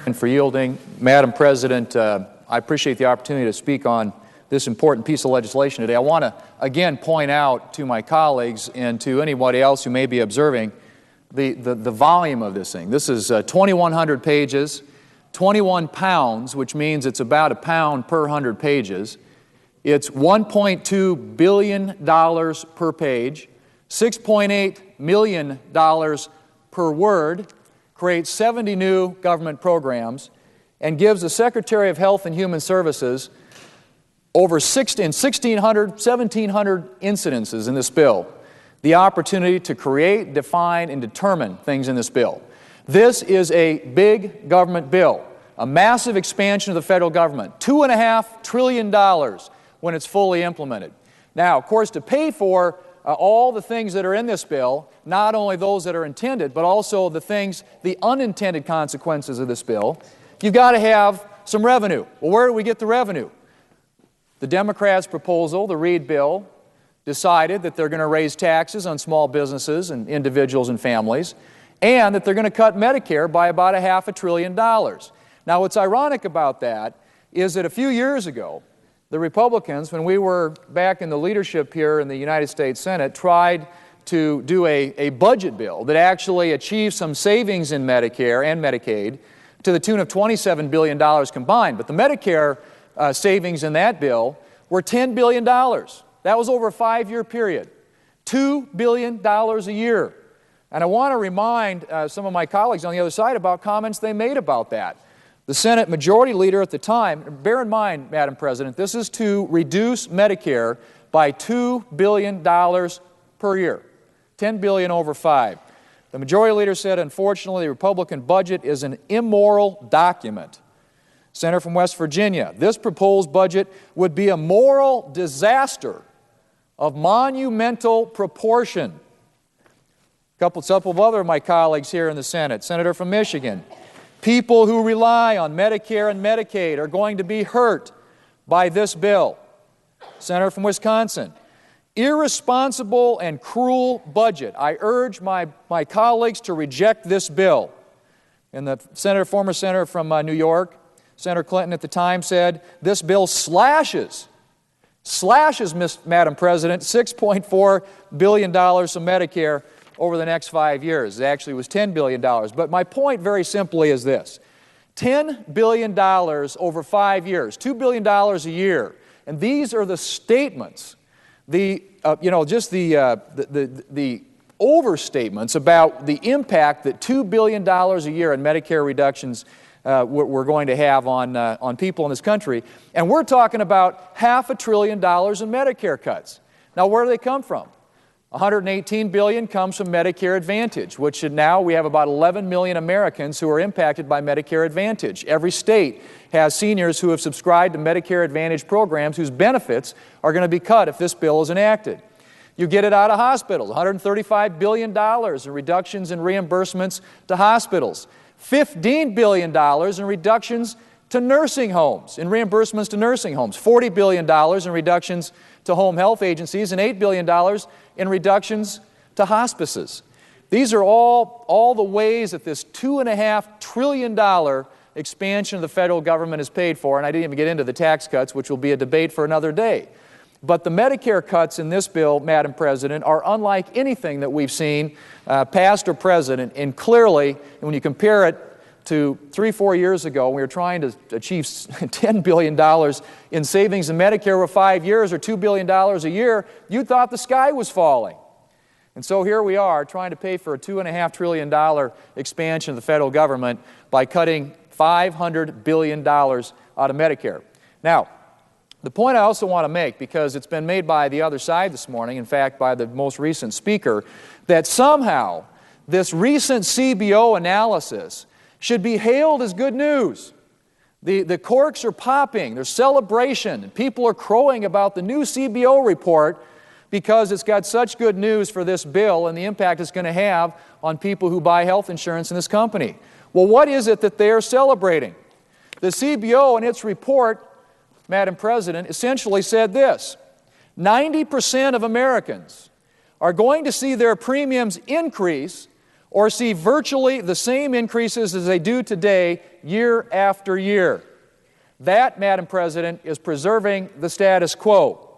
And for yielding. Madam President, I appreciate the opportunity to speak on this important piece of legislation today. I want to again point out to my colleagues and to anybody else who may be observing the volume of this thing. This is 2,100 pages, 21 pounds, which means it's about a pound per 100 pages. It's $1.2 billion per page, $6.8 million per word, creates 70 new government programs, and gives the Secretary of Health and Human Services over 1,700 incidences in this bill, the opportunity to create, define, and determine things in this bill. This is a big government bill, a massive expansion of the federal government, $2.5 trillion when it's fully implemented. Now, of course, to pay for all the things that are in this bill, not only those that are intended, but also the unintended consequences of this bill, you've got to have some revenue. Well, where do we get the revenue? The Democrats' proposal, the Reid bill, decided that they're going to raise taxes on small businesses and individuals and families, and that they're going to cut Medicare by about $500 billion. Now, what's ironic about that is that a few years ago, the Republicans, when we were back in the leadership here in the United States Senate, tried to do a budget bill that actually achieved some savings in Medicare and Medicaid to the tune of $27 billion combined. But the Medicare savings in that bill were $10 billion. That was over a 5-year period. $2 billion a year. And I want to remind some of my colleagues on the other side about comments they made about that. The Senate Majority Leader at the time, bear in mind, Madam President, this is to reduce Medicare by $2 billion per year, $10 billion over 5. The Majority Leader said, unfortunately, the Republican budget is an immoral document. Senator from West Virginia, this proposed budget would be a moral disaster of monumental proportion. A couple of other of my colleagues here in the Senate, Senator from Michigan, people who rely on Medicare and Medicaid are going to be hurt by this bill. Senator from Wisconsin, irresponsible and cruel budget. I urge my colleagues to reject this bill. And the former senator from New York, Senator Clinton at the time said, this bill slashes, Madam President, $6.4 billion from Medicare over the next 5 years. It actually was $10 billion. But my point very simply is this. $10 billion over 5 years, $2 billion a year. And these are the statements, the overstatements about the impact that $2 billion a year in Medicare reductions we're going to have on people in this country. And we're talking about $500 billion in Medicare cuts. Now, where do they come from? $118 billion comes from Medicare Advantage, which now we have about 11 million Americans who are impacted by Medicare Advantage. Every state has seniors who have subscribed to Medicare Advantage programs whose benefits are going to be cut if this bill is enacted. You get it out of hospitals, $135 billion in reductions in reimbursements to hospitals, $15 billion in reductions to nursing homes, in reimbursements to nursing homes, $40 billion in reductions to home health agencies, and $8 billion in reductions to hospices. These are all the ways that this $2.5 trillion expansion of the federal government is paid for, and I didn't even get into the tax cuts, which will be a debate for another day. But the Medicare cuts in this bill, Madam President, are unlike anything that we've seen, past or present, and clearly, when you compare it to 3-4 years ago, we were trying to achieve $10 billion in savings in Medicare over 5 years, or $2 billion a year, you thought the sky was falling. And so here we are trying to pay for a $2.5 trillion expansion of the federal government by cutting $500 billion out of Medicare. Now, the point I also want to make, because it's been made by the other side this morning, in fact, by the most recent speaker, that somehow this recent CBO analysis should be hailed as good news. The corks are popping, there's celebration, and people are crowing about the new CBO report because it's got such good news for this bill and the impact it's going to have on people who buy health insurance in this company. Well, what is it that they are celebrating? The CBO in its report, Madam President, essentially said this: 90% of Americans are going to see their premiums increase or see virtually the same increases as they do today year after year. That, Madam President, is preserving the status quo,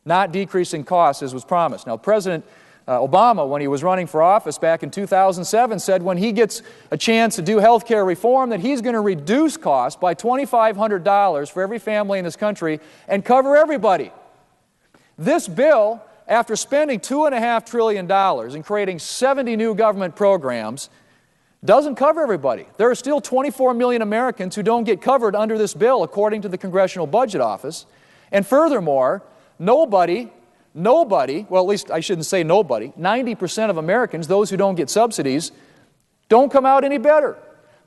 not decreasing costs as was promised. Now, President Obama, when he was running for office back in 2007, said when he gets a chance to do health care reform that he's going to reduce costs by $2,500 for every family in this country and cover everybody. This bill, after spending $2.5 trillion and creating 70 new government programs, doesn't cover everybody. There are still 24 million Americans who don't get covered under this bill, according to the Congressional Budget Office. And furthermore, nobody, well, at least I shouldn't say nobody, 90% of Americans, those who don't get subsidies, don't come out any better.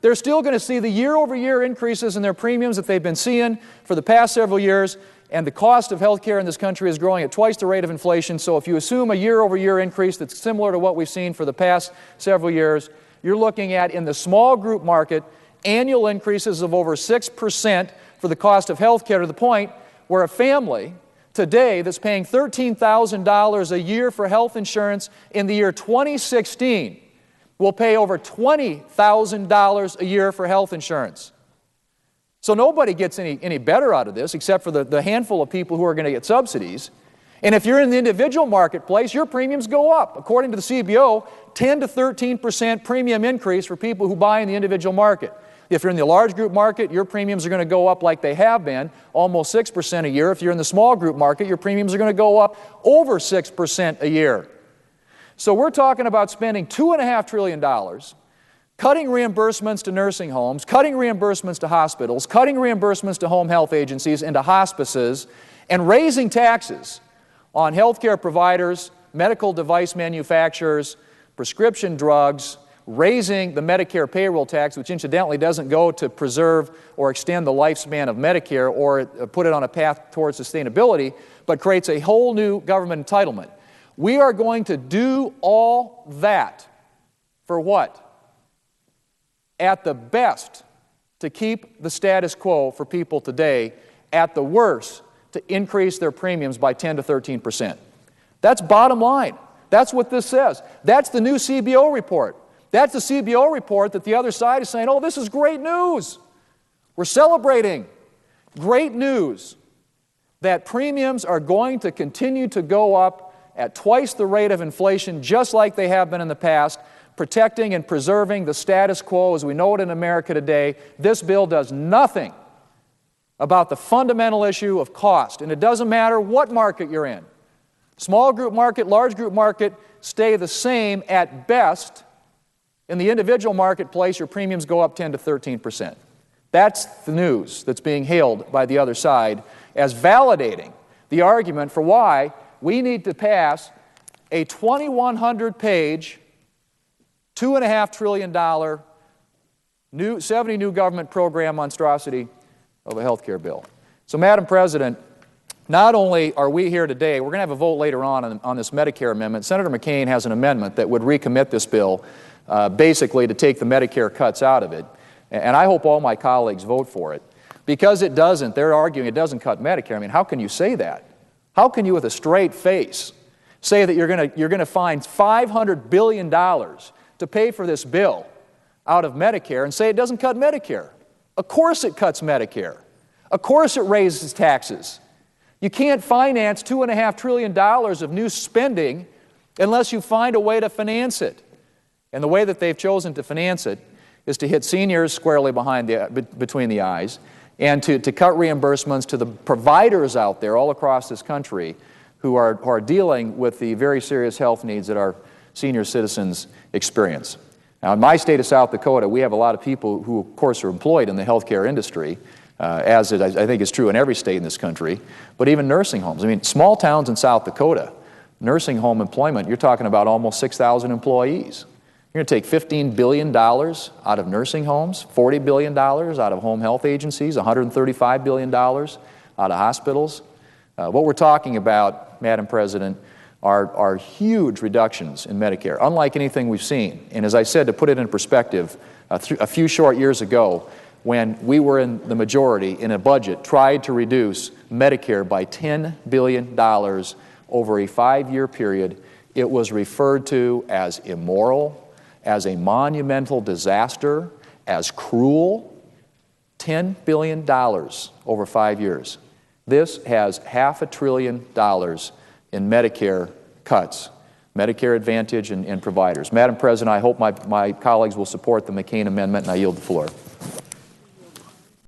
They're still going to see the year-over-year increases in their premiums that they've been seeing for the past several years, and the cost of health care in this country is growing at twice the rate of inflation. So if you assume a year-over-year increase that's similar to what we've seen for the past several years, you're looking at, in the small group market, annual increases of over 6% for the cost of health care, to the point where a family today that's paying $13,000 a year for health insurance in the year 2016 will pay over $20,000 a year for health insurance. So nobody gets any better out of this except for the handful of people who are going to get subsidies. And if you're in the individual marketplace, your premiums go up. According to the CBO, 10 to 13% premium increase for people who buy in the individual market. If you're in the large group market, your premiums are going to go up like they have been, almost 6% a year. If you're in the small group market, your premiums are going to go up over 6% a year. So we're talking about spending $2.5 trillion, cutting reimbursements to nursing homes, cutting reimbursements to hospitals, cutting reimbursements to home health agencies and to hospices, and raising taxes on healthcare providers, medical device manufacturers, prescription drugs, raising the Medicare payroll tax, which incidentally doesn't go to preserve or extend the lifespan of Medicare or put it on a path towards sustainability, but creates a whole new government entitlement. We are going to do all that for what? At the best, to keep the status quo for people today. At the worst, to increase their premiums by 10 to 13%. That's bottom line. That's what this says. That's the new CBO report. That's the CBO report that the other side is saying, oh, this is great news. We're celebrating. Great news that premiums are going to continue to go up at twice the rate of inflation, just like they have been in the past, protecting and preserving the status quo as we know it in America today. This bill does nothing about the fundamental issue of cost, and it doesn't matter what market you're in. Small group market, large group market stay the same at best. In the individual marketplace, your premiums go up 10 to 13%. That's the news that's being hailed by the other side as validating the argument for why we need to pass a 2,100-page, $2.5 trillion, 70 new government program monstrosity of a health care bill. So, Madam President, not only are we here today, we're going to have a vote later on this Medicare amendment. Senator McCain has an amendment that would recommit this bill basically to take the Medicare cuts out of it. And I hope all my colleagues vote for it. Because it doesn't, they're arguing it doesn't cut Medicare. I mean, how can you say that? How can you with a straight face say that you're going to find $500 billion to pay for this bill out of Medicare and say it doesn't cut Medicare? Of course it cuts Medicare. Of course it raises taxes. You can't finance $2.5 trillion of new spending unless you find a way to finance it. And the way that they've chosen to finance it is to hit seniors squarely between the eyes and to cut reimbursements to the providers out there all across this country who are dealing with the very serious health needs that our senior citizens experience. Now, in my state of South Dakota, we have a lot of people who, of course, are employed in the healthcare industry, as I think is true in every state in this country, but even nursing homes. I mean, small towns in South Dakota, nursing home employment, you're talking about almost 6,000 employees. You're going to take $15 billion out of nursing homes, $40 billion out of home health agencies, $135 billion out of hospitals. What we're talking about, Madam President, are huge reductions in Medicare, unlike anything we've seen. And as I said, to put it in perspective, a few short years ago, when we were in the majority in a budget, tried to reduce Medicare by $10 billion over a 5-year period, it was referred to as immoral, as a monumental disaster, as cruel. $10 billion over 5 years. This has $500 billion in Medicare cuts, Medicare Advantage and providers. Madam President, I hope my colleagues will support the McCain amendment, and I yield the floor.